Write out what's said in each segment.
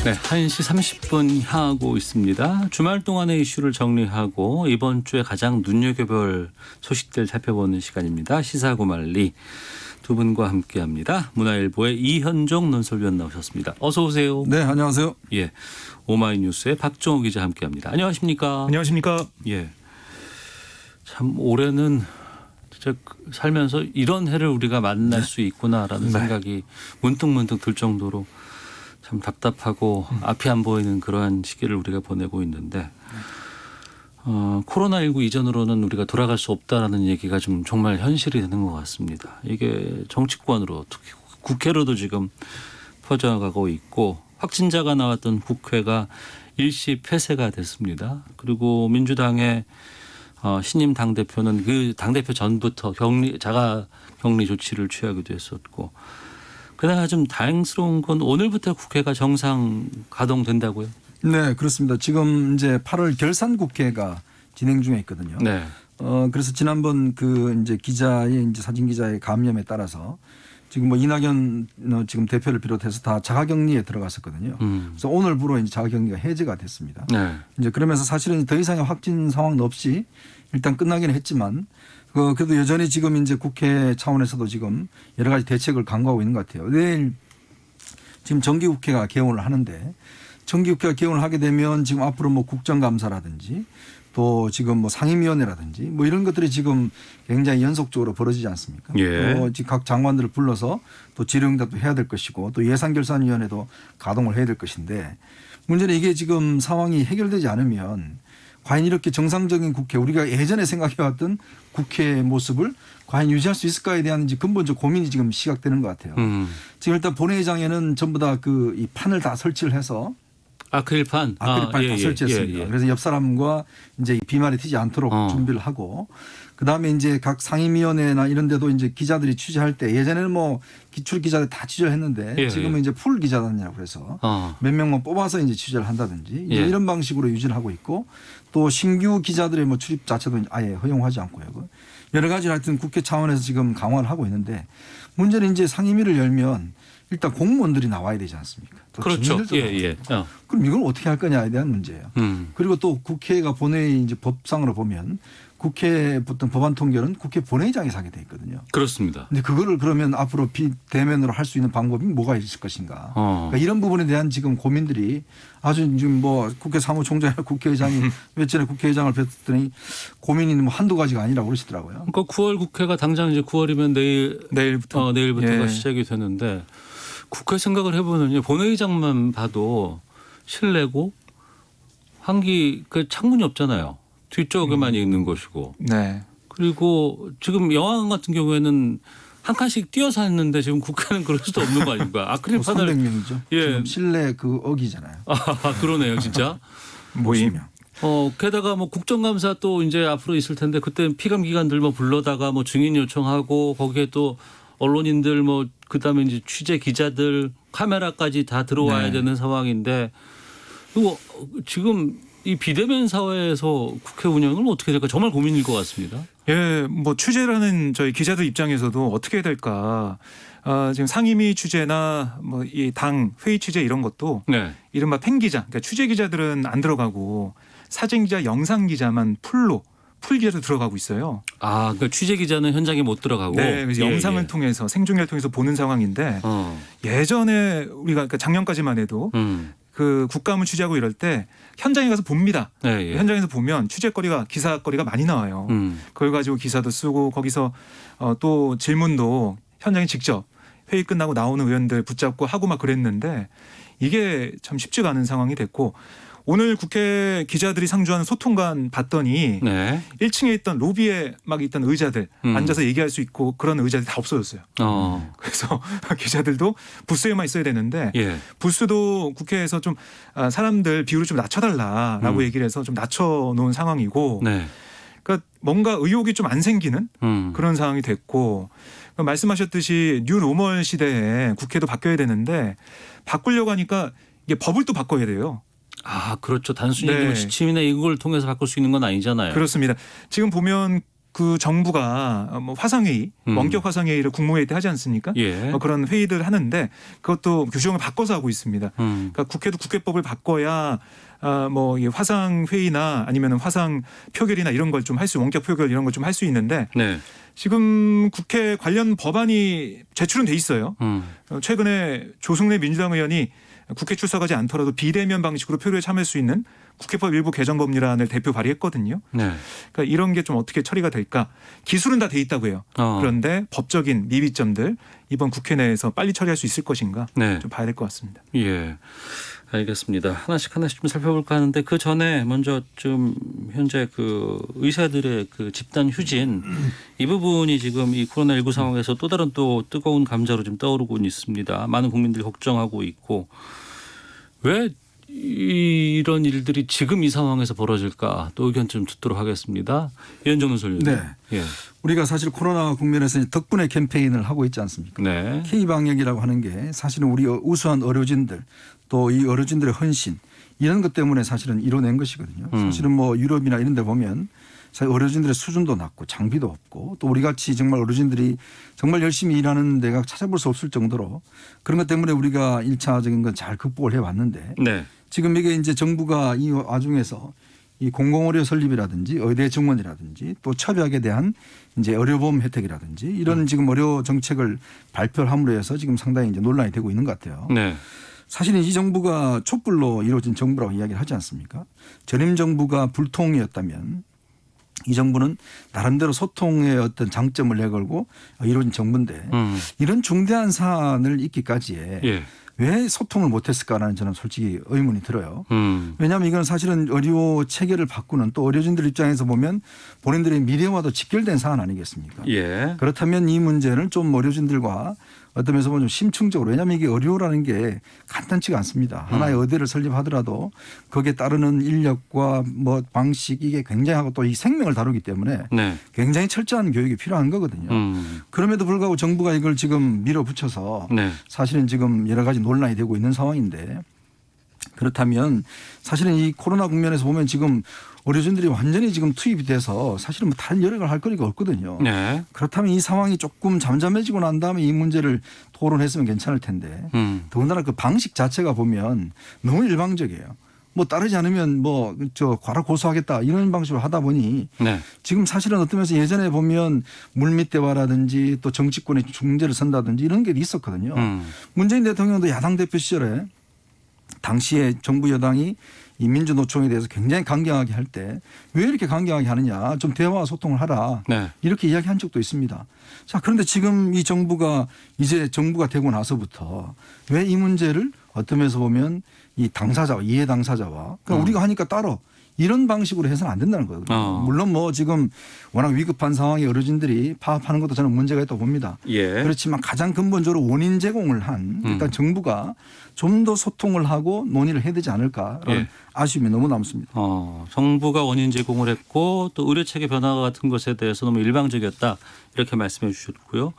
네, 1시 30분 향하고 있습니다. 주말 동안의 이슈를 정리하고 이번 주에 가장 눈여겨볼 소식들 살펴보는 시간입니다. 시사고말리 두 분과 함께합니다. 문화일보의 이현종 논설위원 나오셨습니다. 어서 오세요. 네, 안녕하세요. 예, 오마이뉴스의 박정호 기자 함께합니다. 안녕하십니까? 안녕하십니까? 예, 참 올해는 진짜 살면서 이런 해를 우리가 만날 수 있구나라는 생각이 문득문득 들 정도로 참 답답하고 앞이 안 보이는 그러한 시기를 우리가 보내고 있는데 코로나19 이전으로는 우리가 돌아갈 수 없다라는 얘기가 좀 정말 현실이 되는 것 같습니다. 이게 정치권으로 특히 국회로도 지금 퍼져가고 있고 확진자가 나왔던 국회가 일시 폐쇄가 됐습니다. 그리고 민주당의 신임 당대표는 그 당대표 전부터 자가 격리 조치를 취하기도 했었고 그러나 좀 다행스러운 건 오늘부터 국회가 정상 가동된다고요? 네, 그렇습니다. 지금 이제 8월 결산 국회가 진행 중에 있거든요. 네. 그래서 지난번 그 이제 사진 기자의 감염에 따라서 지금 뭐 이낙연 지금 대표를 비롯해서 다 자가격리에 들어갔었거든요. 그래서 오늘부로 이제 자가격리가 해제가 됐습니다. 네. 이제 그러면서 사실은 더 이상의 확진 상황은 없이 일단 끝나긴 했지만 그래도 여전히 지금 이제 국회 차원에서도 지금 여러 가지 대책을 강구하고 있는 것 같아요. 내일 지금 정기국회가 개원을 하는데 정기국회가 개원을 하게 되면 지금 앞으로 뭐 국정감사라든지 또 지금 뭐 상임위원회라든지 뭐 이런 것들이 지금 굉장히 연속적으로 벌어지지 않습니까? 예. 또 지금 각 장관들을 불러서 또 질의응답도 해야 될 것이고 또 예산결산위원회도 가동을 해야 될 것인데 문제는 이게 지금 상황이 해결되지 않으면 과연 이렇게 정상적인 국회 우리가 예전에 생각해왔던 국회의 모습을 과연 유지할 수 있을까에 대한 이제 근본적 고민이 지금 시작되는 것 같아요. 지금 일단 본회의장에는 전부 다 그 이 판을 다 설치를 해서 아크릴판 다 설치했습니다. 그래서 옆 사람과 이제 비말이 튀지 않도록 준비를 하고 그다음에 이제 각 상임위원회나 이런 데도 이제 기자들이 취재할 때 예전에는 뭐 기출 기자들 다 취재를 했는데 지금은 이제 풀 기자단이라고 그래서 몇 명만 뽑아서 이제 취재를 한다든지 이제 이런 방식으로 유지를 하고 있고 또 신규 기자들의 뭐 출입 자체도 아예 허용하지 않고요. 여러 가지 하여튼 국회 차원에서 지금 강화를 하고 있는데 문제는 이제 상임위를 열면 일단 공무원들이 나와야 되지 않습니까? 또 그렇죠. 예. 그럼 이걸 어떻게 할 거냐에 대한 문제예요. 그리고 또 국회가 본회의 이제 법상으로 보면 국회 어떤 법안 통결은 국회 본회의장에서 하게 돼 있거든요. 그렇습니다. 근데 그거를 그러면 앞으로 비대면으로 할 수 있는 방법이 뭐가 있을 것인가. 그러니까 이런 부분에 대한 지금 고민들이 아주 지금 뭐 국회 사무총장이나 국회의장이 몇 전에 국회의장을 뵀더니 고민이 뭐 한두 가지가 아니라고 그러시더라고요. 그러니까 9월 국회가 당장 이제 9월이면 내일부터가 시작이 되는데 국회 생각을 해보면요 본회의장만 봐도 실내고 환기 그 창문이 없잖아요. 뒤쪽에만 있는 것이고. 네. 그리고 지금 영화관 같은 경우에는 한 칸씩 띄어서 했는데 지금 국회는 그럴 수도 없는 거 아닙니까? 아크릴판을 300명이죠. 예. 지금 실내 그 어기잖아요. 그러네요, 진짜. 모임. 게다가 뭐 국정감사 또 이제 앞으로 있을 텐데 그때 피감 기관들 뭐 불러다가 뭐 증인 요청하고 거기에 또 언론인들 뭐 그다음에 이제 취재 기자들 카메라까지 다 들어와야 되는 상황인데 이거 지금 이 비대면 사회에서 국회 운영은 어떻게 될까 정말 고민일 것 같습니다. 예, 뭐 취재라는 저희 기자들 입장에서도 어떻게 해야 될까. 지금 상임위 취재나 뭐 이 당 회의 취재 이런 것도 이른바 팬 기자, 그러니까 취재 기자들은 안 들어가고 사진 기자, 영상 기자만 풀 기자도 들어가고 있어요. 그러니까 취재 기자는 현장에 못 들어가고. 네, 그래서 영상을 통해서 생중계를 통해서 보는 상황인데 예전에 우리가 그러니까 작년까지만 해도 그 국감을 취재하고 이럴 때 현장에 가서 봅니다. 현장에서 보면 취재거리가 기사거리가 많이 나와요. 그걸 가지고 기사도 쓰고 거기서 또 질문도 현장에 직접 회의 끝나고 나오는 의원들 붙잡고 하고 막 그랬는데 이게 참 쉽지가 않은 상황이 됐고 오늘 국회 기자들이 상주하는 소통관 봤더니 1층에 있던 로비에 막 있던 의자들 앉아서 얘기할 수 있고 그런 의자들이 다 없어졌어요. 그래서 기자들도 부스에만 있어야 되는데 부스도 국회에서 좀 사람들 비율을 좀 낮춰달라라고 얘기를 해서 좀 낮춰놓은 상황이고 그러니까 뭔가 의욕이 좀 안 생기는 그런 상황이 됐고 그러니까 말씀하셨듯이 뉴 노멀 시대에 국회도 바뀌어야 되는데 바꾸려고 하니까 이게 법을 또 바꿔야 돼요. 그렇죠. 단순히 뭐 지침이나 이걸 통해서 바꿀 수 있는 건 아니잖아요. 그렇습니다. 지금 보면 그 정부가 뭐 화상회의, 원격 화상회의를 국무회의 때 하지 않습니까? 예. 그런 회의를 하는데 그것도 규정을 바꿔서 하고 있습니다. 그러니까 국회도 국회법을 바꿔야 뭐 화상회의나 아니면 화상 표결이나 이런 걸 좀 할 수, 원격 표결 이런 걸 좀 할 수 있는데 네. 지금 국회 관련 법안이 제출은 돼 있어요. 최근에 조승래 민주당 의원이 국회 출석하지 않더라도 비대면 방식으로 표결에 참여할 수 있는 국회법 일부 개정 법률안을 대표 발의했거든요. 네. 그러니까 이런 게 좀 어떻게 처리가 될까? 기술은 다 돼 있다고 해요. 그런데 법적인 미비점들 이번 국회 내에서 빨리 처리할 수 있을 것인가 네. 좀 봐야 될 것 같습니다. 예. 알겠습니다. 하나씩 좀 살펴볼까 하는데 그 전에 먼저 좀 현재 그 의사들의 그 집단 휴진 이 부분이 지금 이 코로나19 상황에서 또 다른 또 뜨거운 감자로 좀 떠오르고 있습니다. 많은 국민들이 걱정하고 있고 왜 이런 일들이 지금 이 상황에서 벌어질까 또 의견 좀 듣도록 하겠습니다. 이현정 논설위원. 네. 예. 우리가 사실 코로나 국면에서 덕분에 캠페인을 하고 있지 않습니까? 네. K방역이라고 하는 게 사실은 우리 우수한 의료진들 또 이 의료진들의 헌신 이런 것 때문에 사실은 이뤄낸 것이거든요. 사실은 뭐 유럽이나 이런 데 보면 사실 의료진들의 수준도 낮고 장비도 없고 또 우리 같이 정말 의료진들이 정말 열심히 일하는 데가 찾아볼 수 없을 정도로 그런 것 때문에 우리가 1차적인 건 잘 극복을 해왔는데 네. 지금 이게 이제 정부가 이 와중에서 이 공공의료 설립이라든지 의대 증원이라든지 또 협약에 대한 이제 의료보험 혜택이라든지 이런 지금 의료 정책을 발표를 함으로 해서 지금 상당히 이제 논란이 되고 있는 것 같아요. 네. 사실은 이 정부가 촛불로 이루어진 정부라고 이야기를 하지 않습니까? 전임 정부가 불통이었다면 이 정부는 나름대로 소통의 어떤 장점을 내걸고 이루어진 정부인데 이런 중대한 사안을 있기까지에 예. 왜 소통을 못했을까라는 저는 솔직히 의문이 들어요. 왜냐하면 이건 사실은 의료 체계를 바꾸는 또 의료진들 입장에서 보면 본인들의 미래와도 직결된 사안 아니겠습니까? 예. 그렇다면 이 문제를 좀 의료진들과 어떤 면에서 보면 좀 심층적으로 왜냐하면 이게 의료라는 게 간단치가 않습니다. 하나의 의대를 설립하더라도 거기에 따르는 인력과 뭐 방식 이게 굉장하고 또 이 생명을 다루기 때문에 네. 굉장히 철저한 교육이 필요한 거거든요. 그럼에도 불구하고 정부가 이걸 지금 밀어붙여서 네. 사실은 지금 여러 가지 논란이 되고 있는 상황인데 그렇다면 사실은 이 코로나 국면에서 보면 지금 의료진들이 완전히 지금 투입이 돼서 사실은 뭐 다른 여러 가지 할 거리가 없거든요. 네. 그렇다면 이 상황이 조금 잠잠해지고 난 다음에 이 문제를 토론했으면 괜찮을 텐데 더군다나 그 방식 자체가 보면 너무 일방적이에요. 뭐 따르지 않으면 뭐 저 과라 고소하겠다 이런 방식으로 하다 보니 네. 지금 사실은 어떤 면에서 예전에 보면 물밑 대화라든지 또 정치권의 중재를 선다든지 이런 게 있었거든요. 문재인 대통령도 야당 대표 시절에 당시에 정부 여당이 이 민주노총에 대해서 굉장히 강경하게 할 때 왜 이렇게 강경하게 하느냐 좀 대화와 소통을 하라 네. 이렇게 이야기한 적도 있습니다. 자 그런데 지금 이 정부가 이제 정부가 되고 나서부터 왜 이 문제를 어떤 면에서 보면 이 당사자와 이해 당사자와 그러니까 우리가 하니까 따로 이런 방식으로 해서는 안 된다는 거거든요. 물론 뭐 지금 워낙 위급한 상황에 의료진들이 파업하는 것도 저는 문제가 있다고 봅니다. 예. 그렇지만 가장 근본적으로 원인 제공을 한 일단 정부가 좀 더 소통을 하고 논의를 해야 되지 않을까라는 예. 아쉬움이 너무 남습니다. 정부가 원인 제공을 했고 또 의료체계 변화 같은 것에 대해서 너무 일방적이었다 이렇게 말씀해 주셨고요.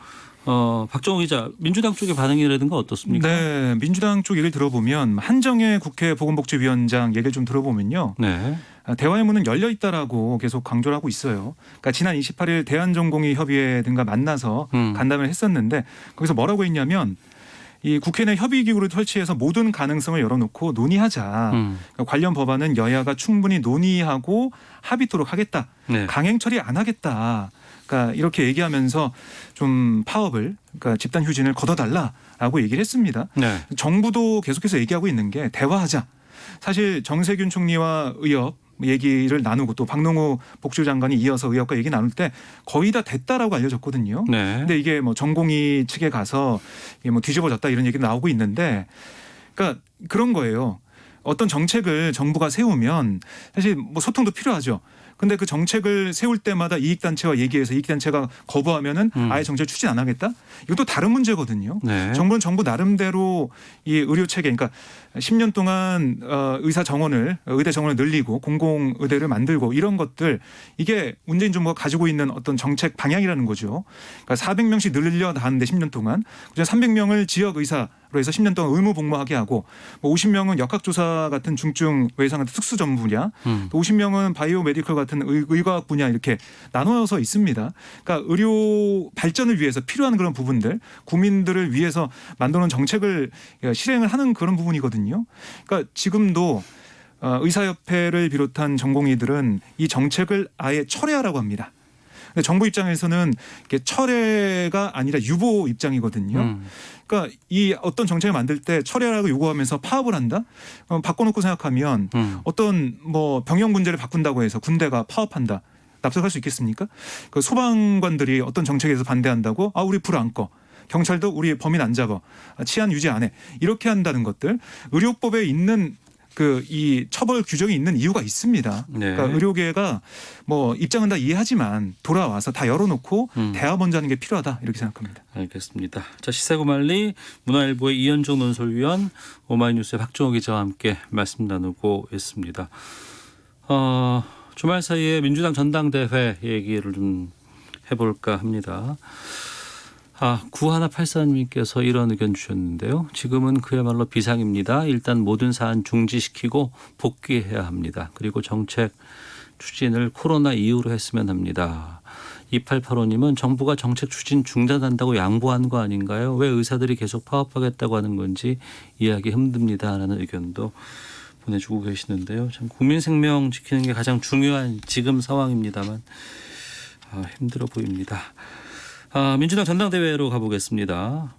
박정호 기자, 민주당 쪽의 반응이라든가 어떻습니까? 네, 민주당 쪽 얘기를 들어보면 한정혜 국회 보건복지위원장 얘기를 좀 들어보면요. 네. 대화의 문은 열려 있다라고 계속 강조를 하고 있어요. 그러니까 지난 28일 대한전공의협의회 등과 만나서 간담회를 했었는데 거기서 뭐라고 했냐면 이 국회 내 협의기구를 설치해서 모든 가능성을 열어놓고 논의하자. 그러니까 관련 법안은 여야가 충분히 논의하고 합의토록 하겠다. 네. 강행 처리 안 하겠다. 그러니까 이렇게 얘기하면서 좀 파업을 그러니까 집단 휴진을 걷어달라라고 얘기를 했습니다. 네. 정부도 계속해서 얘기하고 있는 게 대화하자. 사실 정세균 총리와 의협 얘기를 나누고 또 박농후 복지부 장관이 이어서 의협과 얘기 나눌 때 거의 다 됐다라고 알려졌거든요. 네. 근데 이게 뭐 전공의 측에 가서 이게 뭐 뒤집어졌다 이런 얘기 나오고 있는데 그러니까 그런 거예요. 어떤 정책을 정부가 세우면 사실 뭐 소통도 필요하죠. 근데 그 정책을 세울 때마다 이익단체와 얘기해서 이익단체가 거부하면은 아예 정책을 추진 안 하겠다? 이것도 다른 문제거든요. 네. 정부는 정부 나름대로 이 의료 체계, 그러니까 10년 동안 의사 정원을, 의대 정원을 늘리고 공공 의대를 만들고 이런 것들 이게 문재인 정부가 가지고 있는 어떤 정책 방향이라는 거죠. 그러니까 400명씩 늘려 나왔는데 10년 동안 그중 300명을 지역 의사로 해서 10년 동안 의무 복무하게 하고 뭐 50명은 역학조사 같은 중증 외상 특수 전문 분야, 또 50명은 바이오 메디컬 같은 의과학 분야 이렇게 나눠서 있습니다. 그러니까 의료 발전을 위해서 필요한 그런 부분들, 국민들을 위해서 만드는 정책을 실행을 하는 그런 부분이거든요. 그러니까 지금도 의사협회를 비롯한 전공의들은 이 정책을 아예 철회하라고 합니다. 근데 정부 입장에서는 이게 철회가 아니라 유보 입장이거든요. 그러니까 이 어떤 정책을 만들 때 철회라고 요구하면서 파업을 한다? 바꿔놓고 생각하면 어떤 뭐 병역 문제를 바꾼다고 해서 군대가 파업한다. 납득할 수 있겠습니까? 그 소방관들이 어떤 정책에서 반대한다고 우리 불 안 꺼. 경찰도 우리 범인 안 잡아. 치안 유지 안 해. 이렇게 한다는 것들. 의료법에 있는 이 처벌 규정이 있는 이유가 있습니다. 네. 그러니까 의료계가 뭐 입장은 다 이해하지만 돌아와서 다 열어놓고 대화 먼저 하는 게 필요하다 이렇게 생각합니다. 알겠습니다. 자, 시사고말리 문화일보의 이현종 논설위원, 오마이뉴스의 박종호 기자와 함께 말씀 나누고 있습니다. 주말 사이에 민주당 전당대회 얘기를 좀 해볼까 합니다. 9184님께서 이런 의견 주셨는데요. 지금은 그야말로 비상입니다. 일단 모든 사안 중지시키고 복귀해야 합니다. 그리고 정책 추진을 코로나 이후로 했으면 합니다. 2885님은 정부가 정책 추진 중단한다고 양보한 거 아닌가요? 왜 의사들이 계속 파업하겠다고 하는 건지 이해하기 힘듭니다. 라는 의견도 보내주고 계시는데요. 참 국민 생명 지키는 게 가장 중요한 지금 상황입니다만 힘들어 보입니다. 민주당 전당대회로 가보겠습니다.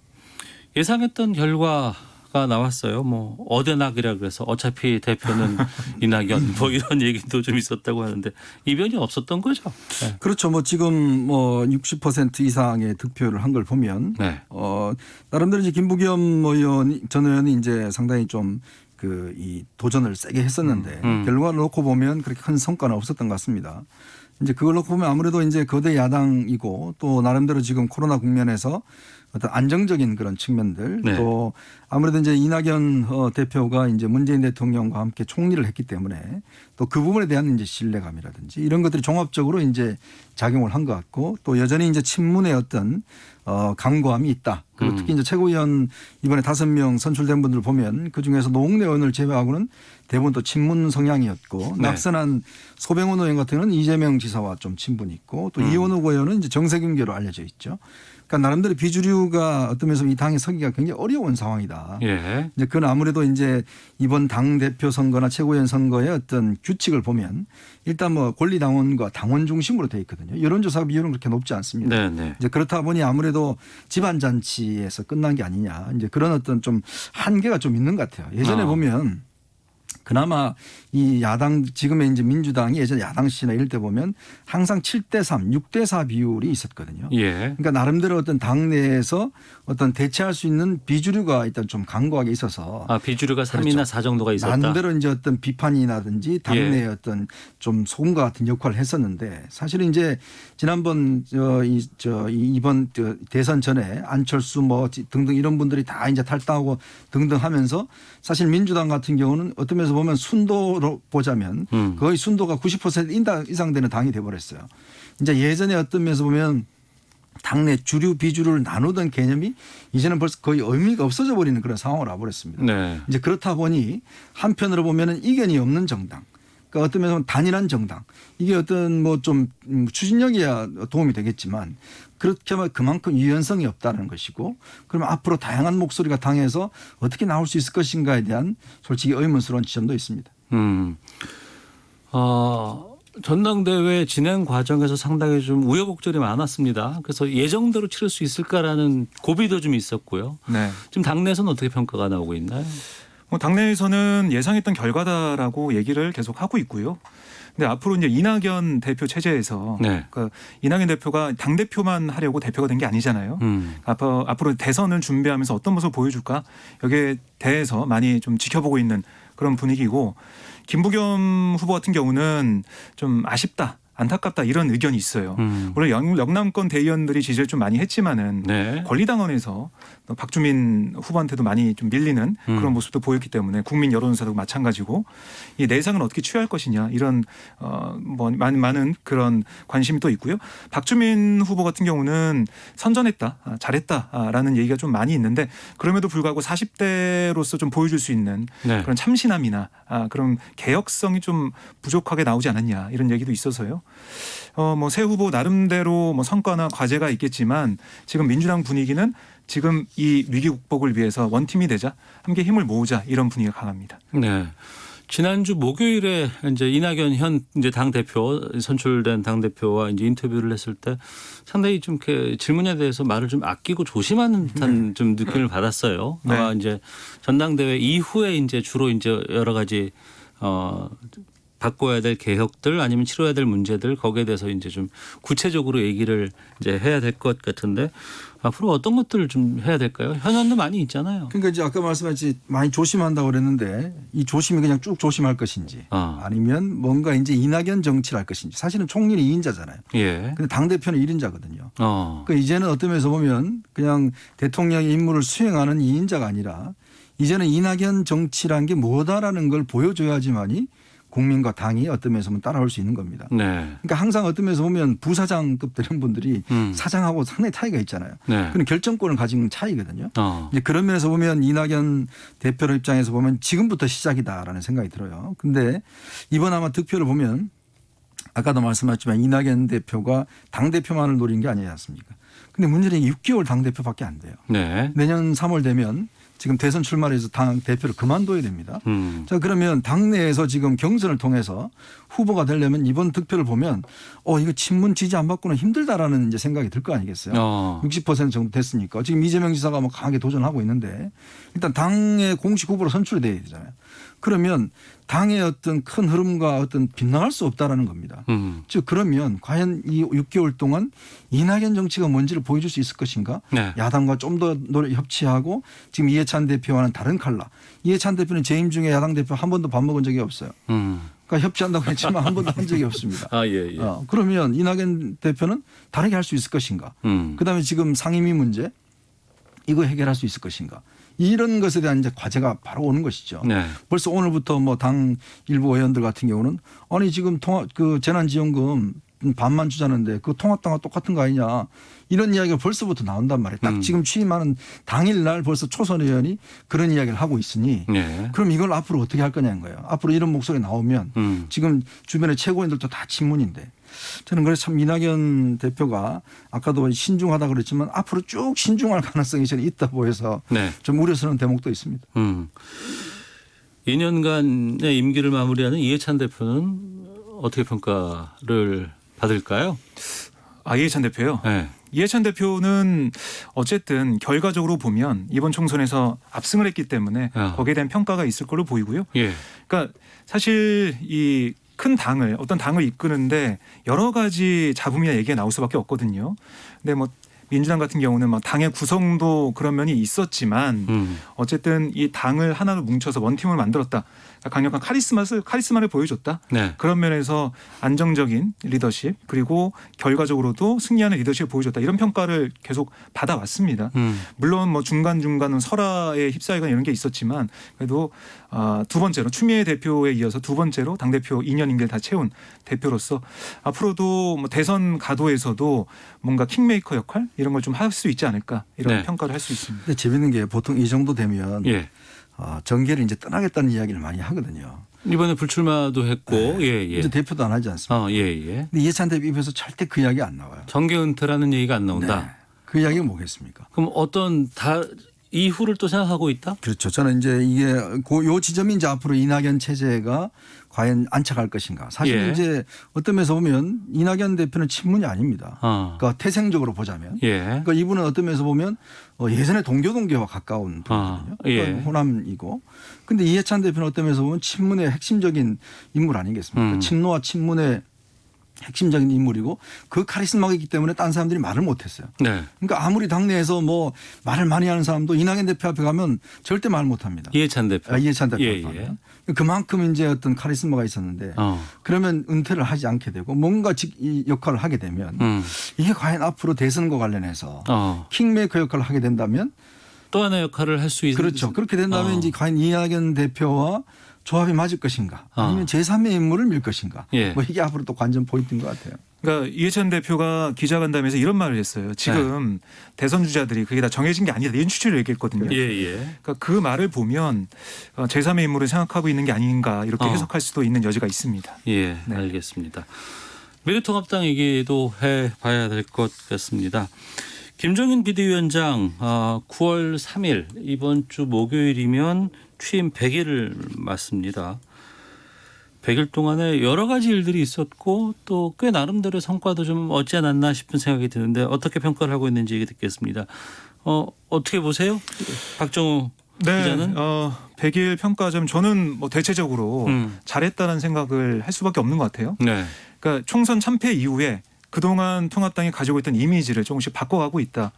예상했던 결과가 나왔어요. 뭐 어대낙이라 그래서 어차피 대표는 이낙연 뭐 이런 얘기도 좀 있었다고 하는데 이변이 없었던 거죠. 네. 그렇죠. 뭐 지금 뭐 60% 이상의 득표를 한 걸 보면 네. 나름대로 이제 김부겸 전 의원이 이제 상당히 좀 이 도전을 세게 했었는데 결과를 놓고 보면 그렇게 큰 성과는 없었던 것 같습니다. 이제 그걸 놓고 보면 아무래도 이제 거대 야당이고 또 나름대로 지금 코로나 국면에서 어떤 안정적인 그런 측면들 네. 또 아무래도 이제 이낙연 대표가 이제 문재인 대통령과 함께 총리를 했기 때문에 또 그 부분에 대한 이제 신뢰감이라든지 이런 것들이 종합적으로 이제 작용을 한 것 같고 또 여전히 이제 친문의 어떤 강고함이 있다. 그리고 특히 이제 최고위원 이번에 5명 선출된 분들 보면 그 중에서 노웅래 의원을 제외하고는 대부분 또 친문 성향이었고 네. 낙선한 소병훈 의원 같은 경우는 이재명 지사와 좀 친분이 있고 또 이원욱 의원은 이제 정세균계로 알려져 있죠. 그러니까 나름대로 비주류가 어떤 면에서 이 당에 서기가 굉장히 어려운 상황이다. 예. 이제 그건 아무래도 이제 이번 당 대표 선거나 최고위원 선거의 어떤 규칙을 보면 일단 뭐 권리당원과 당원 중심으로 돼 있거든요. 여론조사 비율은 그렇게 높지 않습니다. 네네. 이제 그렇다 보니 아무래도 집안잔치에서 끝난 게 아니냐. 이제 그런 어떤 좀 한계가 좀 있는 것 같아요. 예전에 보면 그나마 이 야당 지금의 이제 민주당이 예전 야당 시나 이럴 때 보면 항상 7대3, 6대4 비율이 있었거든요. 예. 그러니까 나름대로 어떤 당내에서 어떤 대체할 수 있는 비주류가 일단 좀 강고하게 있어서 비주류가 3이나 그렇죠. 4 정도가 있었다. 나름대로 이제 어떤 비판이라든지 당내의 어떤 좀 소금과 같은 역할을 했었는데 사실은 이제 지난번 이번 대선 전에 안철수 뭐 등등 이런 분들이 다 이제 탈당하고 등등 하면서 사실 민주당 같은 경우는 어떤 면에서 보면 순도로 보자면 거의 순도가 90% 이상 되는 당이 돼버렸어요. 이제 예전에 어떤 면에서 보면 당내 주류 비주류를 나누던 개념이 이제는 벌써 거의 의미가 없어져 버리는 그런 상황으로 와버렸습니다. 네. 이제 그렇다 보니 한편으로 보면은 이견이 없는 정당. 그러니까 어떤 면에서 단일한 정당. 이게 어떤 뭐 좀 추진력이야 도움이 되겠지만 그렇게 하면 그만큼 유연성이 없다는 것이고 그러면 앞으로 다양한 목소리가 당에서 어떻게 나올 수 있을 것인가에 대한 솔직히 의문스러운 지점도 있습니다. 전당대회 진행 과정에서 상당히 좀 우여곡절이 많았습니다. 그래서 예정대로 치를 수 있을까라는 고비도 좀 있었고요. 네. 지금 당내에서는 어떻게 평가가 나오고 있나요? 당내에서는 예상했던 결과다라고 얘기를 계속 하고 있고요. 근데 앞으로 이제 이낙연 대표 체제에서 네. 그러니까 이낙연 대표가 당 대표만 하려고 대표가 된 게 아니잖아요. 앞으로 대선을 준비하면서 어떤 모습을 보여줄까 여기에 대해서 많이 좀 지켜보고 있는 그런 분위기고 김부겸 후보 같은 경우는 좀 아쉽다. 안타깝다 이런 의견이 있어요. 물론 영남권 대의원들이 지지를 좀 많이 했지만은 네. 권리당원에서 박주민 후보한테도 많이 좀 밀리는 그런 모습도 보였기 때문에 국민 여론조사도 마찬가지고 이 내상을 어떻게 취할 것이냐 이런 뭐 많은 그런 관심이 또 있고요. 박주민 후보 같은 경우는 선전했다, 잘했다라는 얘기가 좀 많이 있는데 그럼에도 불구하고 40대로서 좀 보여줄 수 있는 네. 그런 참신함이나 그런 개혁성이 좀 부족하게 나오지 않았냐 이런 얘기도 있어서요. 뭐 새 후보 나름대로 뭐 성과나 과제가 있겠지만 지금 민주당 분위기는 지금 이 위기 극복을 위해서 원팀이 되자, 함께 힘을 모으자 이런 분위기가 강합니다. 네. 지난주 목요일에 이제 이낙연 현 이제 당 대표 선출된 당 대표와 이제 인터뷰를 했을 때 상당히 좀 이렇게 질문에 대해서 말을 좀 아끼고 조심하는 듯한 좀 느낌을 받았어요. 네. 아마 이제 전당대회 이후에 이제 주로 이제 여러 가지 바꿔야 될 개혁들 아니면 치러야 될 문제들 거기에 대해서 이제 좀 구체적으로 얘기를 이제 해야 될 것 같은데 앞으로 어떤 것들을 좀 해야 될까요? 현안도 많이 있잖아요. 그러니까 이제 아까 말씀하셨지 많이 조심한다고 그랬는데 이 조심이 그냥 쭉 조심할 것인지 아니면 뭔가 이제 이낙연 정치를 할 것인지 사실은 총리는 2인자잖아요. 예. 근데 당대표는 1인자거든요. 그러니까 이제는 어떤 면에서 보면 그냥 대통령의 임무를 수행하는 2인자가 아니라 이제는 이낙연 정치라는 게 뭐다라는 걸 보여줘야지만이 국민과 당이 어떤 면에서 보면 따라올 수 있는 겁니다. 네. 그러니까 항상 어떤 면에서 보면 부사장급 이런 분들이 사장하고 상당히 차이가 있잖아요. 네. 그런 결정권을 가진 차이거든요. 이제 그런 면에서 보면 이낙연 대표 입장에서 보면 지금부터 시작이다라는 생각이 들어요. 근데 이번 아마 득표를 보면 아까도 말씀하셨지만 이낙연 대표가 당대표만을 노린 게 아니지 않습니까? 근데 문제는 6개월 당대표밖에 안 돼요. 네. 내년 3월 되면 지금 대선 출마를 해서 당 대표를 그만둬야 됩니다. 자, 그러면 당내에서 지금 경선을 통해서 후보가 되려면 이번 득표를 보면 이거 친문 지지 안 받고는 힘들다라는 이제 생각이 들 거 아니겠어요. 60% 정도 됐으니까. 지금 이재명 지사가 뭐 강하게 도전하고 있는데 일단 당의 공식 후보로 선출이 돼야 되잖아요. 그러면 당의 어떤 큰 흐름과 어떤 빗나갈 수 없다라는 겁니다. 즉 그러면 과연 이 6개월 동안 이낙연 정치가 뭔지를 보여줄 수 있을 것인가? 네. 야당과 좀 더 협치하고 지금 이해찬 대표와는 다른 칼라. 이해찬 대표는 재임 중에 야당 대표 한 번도 밥 먹은 적이 없어요. 그러니까 협치한다고 했지만 한 번도 한 적이 없습니다. 예. 그러면 이낙연 대표는 다르게 할 수 있을 것인가? 그다음에 지금 상임위 문제 이거 해결할 수 있을 것인가? 이런 것에 대한 이제 과제가 바로 오는 것이죠. 네. 벌써 오늘부터 뭐 당 일부 의원들 같은 경우는 아니 지금 그 재난지원금 반만 주자는데 그 통합당과 똑같은 거 아니냐 이런 이야기가 벌써부터 나온단 말이에요. 딱 지금 취임하는 당일날 벌써 초선 의원이 그런 이야기를 하고 있으니 네. 그럼 이걸 앞으로 어떻게 할 거냐는 거예요. 앞으로 이런 목소리 나오면 지금 주변의 최고인들도 다 친문인데 저는 그래서 참 이낙연 대표가 아까도 신중하다 그랬지만 앞으로 쭉 신중할 가능성이 저는 있다 보여서 네. 좀 우려스러운 대목도 있습니다. 2년간의 임기를 마무리하는 이해찬 대표는 어떻게 평가를 받을까요? 이해찬 대표요? 네. 이해찬 대표는 어쨌든 결과적으로 보면 이번 총선에서 압승을 했기 때문에 거기에 대한 평가가 있을 걸로 보이고요. 예. 그러니까 사실 이 큰 당을 어떤 당을 이끄는데 여러 가지 잡음이나 얘기가 나올 수밖에 없거든요. 근데 뭐 민주당 같은 경우는 뭐 당의 구성도 그런 면이 있었지만 어쨌든 이 당을 하나로 뭉쳐서 원팀을 만들었다. 강력한 카리스마를 보여줬다. 네. 그런 면에서 안정적인 리더십 그리고 결과적으로도 승리하는 리더십을 보여줬다. 이런 평가를 계속 받아왔습니다. 물론 뭐 중간중간은 설화에 휩싸이거나 이런 게 있었지만 그래도 두 번째로 추미애 대표에 이어서 두 번째로 당대표 2년 임기를 다 채운 대표로서 앞으로도 뭐 대선 가도에서도 뭔가 킹메이커 역할 이런 걸 좀 할 수 있지 않을까 이런 네. 평가를 할 수 있습니다. 근데 재밌는 게 보통 이 정도 되면 예. 정계를 이제 떠나겠다는 이야기를 많이 하거든요. 이번에 불출마도 했고, 예. 이제 대표도 안 하지 않습니까? 예. 근데 이해찬 대표 입에서 절대 그 이야기 안 나와요. 정계 은퇴라는 얘기가 안 나온다. 네. 그 이야기가 뭐겠습니까? 그럼 어떤 이후를 또 생각하고 있다? 그렇죠. 저는 이제 이게 요 지점이 이제 앞으로 이낙연 체제가 과연 안착할 것인가. 사실 예. 이제 어떤 면에서 보면 이낙연 대표는 친문이 아닙니다. 그러니까 태생적으로 보자면. 예. 그러니까 이분은 어떤 면에서 보면 예전에 동교동계와 가까운 분이거든요. 예. 그러니까 호남이고. 근데 이해찬 대표는 어떤 면에서 보면 친문의 핵심적인 인물 아니겠습니까? 친노와 친문의 핵심적인 인물이고 그 카리스마가 있기 때문에 딴 사람들이 말을 못했어요. 네. 그러니까 아무리 당내에서 뭐 말을 많이 하는 사람도 이낙연 대표 앞에 가면 절대 말 못합니다. 이해찬 대표. 이해찬 대표 예, 앞에 예. 가면. 그만큼 이제 어떤 카리스마가 있었는데 그러면 은퇴를 하지 않게 되고 뭔가 이 역할을 하게 되면 이게 과연 앞으로 대선과 관련해서 킹메이커 역할을 하게 된다면 또 하나의 역할을 할 수 있는. 그렇죠. 그렇게 된다면 이제 과연 이낙연 대표와 조합이 맞을 것인가 아니면 제3의 인물을 밀 것인가 예. 뭐 이게 앞으로 또 관전 포인트인 것 같아요. 그러니까 이해찬 대표가 기자간담회에서 이런 말을 했어요. 지금 대선 주자들이 그게 다 정해진 게 아니다. 이런 취지를 얘기했거든요. 예, 예. 그러니까 그 말을 보면 제3의 인물을 생각하고 있는 게 아닌가 이렇게 해석할 수도 있는 여지가 있습니다. 예, 네. 알겠습니다. 미래통합당 얘기도 해봐야 될 것 같습니다. 김종인 비대위원장 9월 3일 이번 주 목요일이면 취임 100일을 맞습니다. 100일 동안에 여러 가지 일들이 있었고 또 꽤 나름대로 성과도 좀 얻지 않았나 싶은 생각이 드는데 어떻게 평가를 하고 있는지 얘기 듣겠습니다. 어떻게 보세요? 박정우 기자는? 100일 평가점 저는 뭐 대체적으로 잘했다는 생각을 할 수밖에 없는 것 같아요. 네. 그러니까 총선 참패 이후에 그동안 통합당이 가지고 있던 이미지를 조금씩 바꿔가고 있다.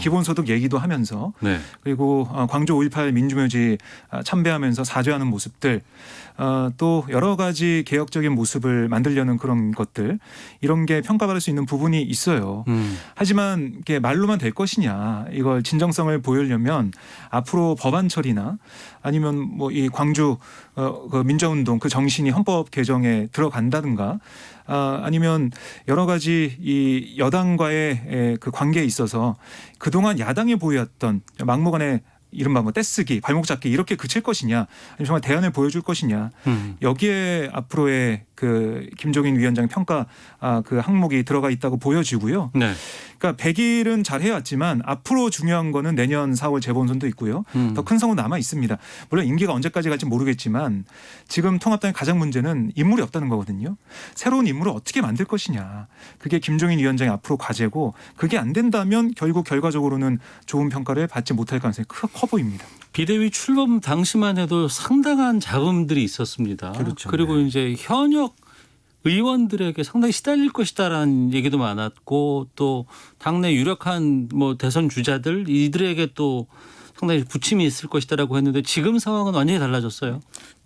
기본소득 얘기도 하면서 네. 그리고 광주 5.18 민주묘지 참배하면서 사죄하는 모습들 또 여러 가지 개혁적인 모습을 만들려는 그런 것들 이런 게 평가받을 수 있는 부분이 있어요. 하지만 이게 말로만 될 것이냐 이걸 진정성을 보이려면 앞으로 법안 처리나 아니면 뭐 이 광주 그 민주운동 그 정신이 헌법 개정에 들어간다든가 아니면 여러 가지 이 여당과의 그 관계에 있어서 그동안 야당이 보였던 막무가내 이른바 뭐 떼쓰기, 발목 잡기 이렇게 그칠 것이냐, 아니면 정말 대안을 보여줄 것이냐, 여기에 앞으로의 그 김종인 위원장 평가 그 항목이 들어가 있다고 보여지고요. 네. 그러니까 100일은 잘 해왔지만 앞으로 중요한 거는 내년 4월 재본선도 있고요. 더 큰 성은 남아 있습니다. 물론 임기가 언제까지 갈지 모르겠지만 지금 통합당의 가장 문제는 인물이 없다는 거거든요. 새로운 인물을 어떻게 만들 것이냐. 그게 김종인 위원장의 앞으로 과제고 그게 안 된다면 결국 결과적으로는 좋은 평가를 받지 못할 가능성이 커 보입니다. 비대위 출범 당시만 해도 상당한 자금들이 있었습니다. 그렇죠. 그리고 네. 이제 현역 의원들에게 상당히 시달릴 것이다라는 얘기도 많았고 또 당내 유력한 뭐 대선 주자들 이들에게 또 상당히 부침이 있을 것이다라고 했는데 지금 상황은 완전히 달라졌어요.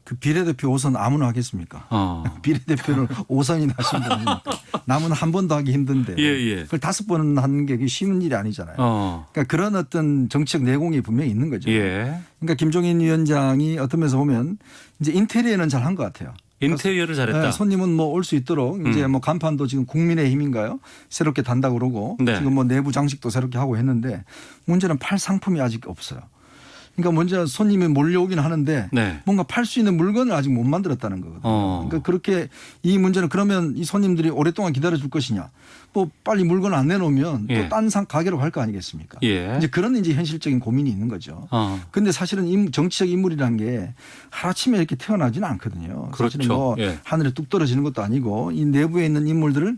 그 비례대표 5선 아무나 하겠습니까? 비례대표를 5선이나 하신 분이니까 남은 한 번도 하기 힘든데 예. 그걸 5번 하는 게 쉬운 일이 아니잖아요. 그러니까 그런 어떤 정치적 내공이 분명히 있는 거죠. 예. 그러니까 김종인 위원장이 어떤 면에서 보면 이제 인테리어는 잘한 것 같아요. 인테리어를 잘했다. 네, 손님은 뭐 올 수 있도록 이제 뭐 간판도 지금 국민의힘인가요? 새롭게 단다 그러고 네. 지금 뭐 내부 장식도 새롭게 하고 했는데 문제는 팔 상품이 아직 없어요. 그러니까 먼저 손님이 몰려오긴 하는데 네. 뭔가 팔 수 있는 물건을 아직 못 만들었다는 거거든요. 그러니까 그렇게 이 문제는 그러면 이 손님들이 오랫동안 기다려줄 것이냐. 뭐 빨리 물건을 안 내놓으면 예. 또 딴 가게로 갈 거 아니겠습니까? 예. 이제 그런 이제 현실적인 고민이 있는 거죠. 그런데 사실은 정치적 인물이라는 게 하루아침에 이렇게 태어나지는 않거든요. 그렇죠. 사실은 뭐 예. 하늘에 뚝 떨어지는 것도 아니고 이 내부에 있는 인물들을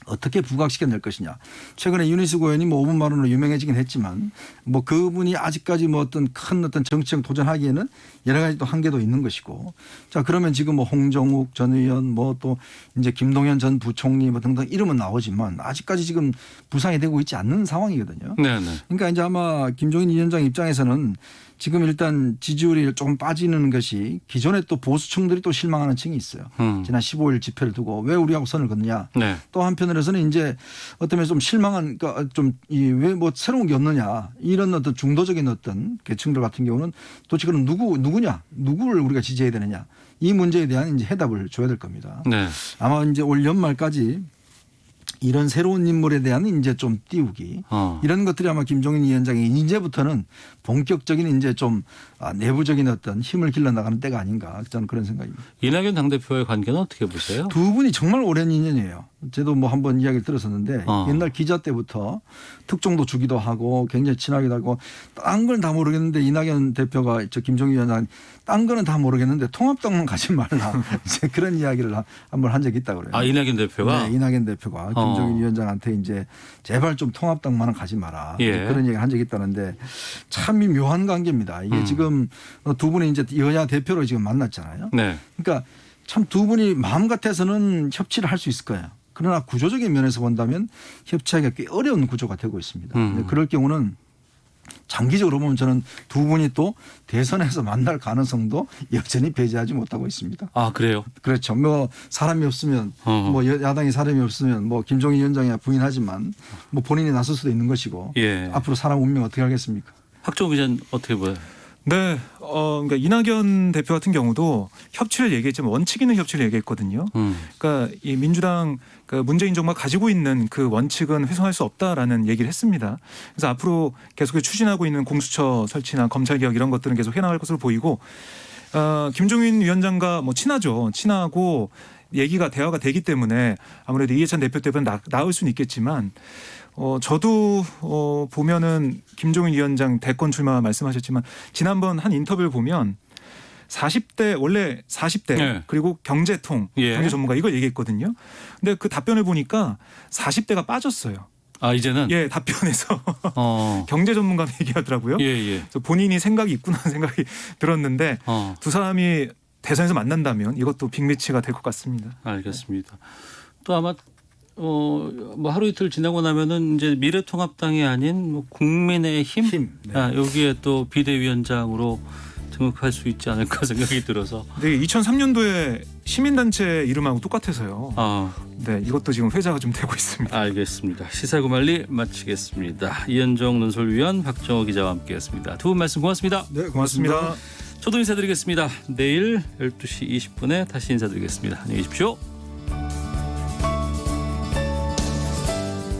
어떻게 부각시켜낼 것이냐. 최근에 윤희숙 의원이 뭐 5분 발언으로 유명해지긴 했지만 뭐 그분이 아직까지 뭐 어떤 큰 어떤 정치적 도전하기에는 여러 가지 또 한계도 있는 것이고. 자, 그러면 지금 뭐 홍정욱 전 의원 뭐 또 이제 김동연 전 부총리 뭐 등등 이름은 나오지만 아직까지 지금 부상이 되고 있지 않는 상황이거든요. 네네. 그러니까 이제 아마 김종인 위원장 입장에서는 지금 일단 지지율이 조금 빠지는 것이 기존에 또 보수층들이 또 실망하는 층이 있어요. 지난 15일 집회를 두고 왜 우리하고 선을 긋느냐. 네. 또 한편으로서는 이제 어떤 면에서 좀 실망한, 그러니까 좀 왜 뭐 새로운 게 없느냐 이런 어떤 중도적인 어떤 계층들 같은 경우는 도대체 그럼 누구냐, 누구를 우리가 지지해야 되느냐 이 문제에 대한 이제 해답을 줘야 될 겁니다. 네. 아마 이제 올 연말까지 이런 새로운 인물에 대한 이제 좀 띄우기 이런 것들이 아마 김종인 위원장이 이제부터는 본격적인 이제 좀 내부적인 어떤 힘을 길러 나가는 때가 아닌가 저는 그런 생각입니다. 이낙연 당대표의 관계는 어떻게 보세요? 두 분이 정말 오랜 인연이에요. 저도 뭐 한번 이야기를 들었었는데 옛날 기자 때부터 특종도 주기도 하고 굉장히 친하기도 하고 딴 건 다 모르겠는데 이낙연 대표가 저 김종인 위원장 딴 거는 다 모르겠는데 통합당만 가지 말라 이제 그런 이야기를 한번 한 적이 있다고 그래요. 이낙연 대표가? 네, 이낙연 대표가 김종인 위원장한테 이제 제발 좀 통합당만은 가지 마라. 예. 그런 얘기를 한 적이 있다는데 참 묘한 관계입니다. 이게 지금 두 분이 이제 여야 대표로 지금 만났잖아요. 네. 그러니까 참 두 분이 마음 같아서는 협치를 할 수 있을 거예요. 그러나 구조적인 면에서 본다면 협치하기가 꽤 어려운 구조가 되고 있습니다. 그럴 경우는 장기적으로 보면 저는 두 분이 또 대선에서 만날 가능성도 여전히 배제하지 못하고 있습니다. 아, 그래요? 그렇죠. 뭐 사람이 없으면 뭐 야당이 사람이 없으면 뭐 김종인 위원장이야 부인하지만 뭐 본인이 나설 수도 있는 것이고 예. 앞으로 사람 운명 어떻게 하겠습니까? 학종 기자는 어떻게 보여요? 네, 그러니까 이낙연 대표 같은 경우도 협치를 얘기했지만 원칙 있는 협치를 얘기했거든요. 그러니까 이 민주당 그 문재인 정부가 가지고 있는 그 원칙은 훼손할 수 없다라는 얘기를 했습니다. 그래서 앞으로 계속 추진하고 있는 공수처 설치나 검찰 개혁 이런 것들은 계속 해나갈 것으로 보이고, 김종인 위원장과 뭐 친하고 대화가 되기 때문에 아무래도 이해찬 대표 때문에 나을 수는 있겠지만. 저도 보면은 김종인 위원장 대권 출마 말씀하셨지만 지난번 한 인터뷰를 보면 40대 원래 40대 네. 그리고 경제통 예. 경제 전문가 이걸 얘기했거든요. 근데 그 답변을 보니까 40대가 빠졌어요. 아, 이제는 예, 답변에서 경제 전문가 얘기하더라고요. 예, 예. 그래서 본인이 생각이 있구나 하는 생각이 들었는데 두 사람이 대선에서 만난다면 이것도 빅매치가 될 것 같습니다. 알겠습니다. 또 아마 뭐 하루 이틀 지나고 나면은 이제 미래통합당이 아닌 뭐 국민의힘 네. 여기에 또 비대위원장으로 등극할 수 있지 않을까 생각이 들어서. 네, 2003년도에 시민단체 이름하고 똑같아서요. 네, 이것도 지금 회자가 좀 되고 있습니다. 알겠습니다. 시사구말리 마치겠습니다. 이현정 논설위원, 박정호 기자와 함께했습니다. 두 분 말씀 고맙습니다. 네, 고맙습니다. 저도 인사드리겠습니다. 내일 12시 20분에 다시 인사드리겠습니다. 안녕히 계십시오.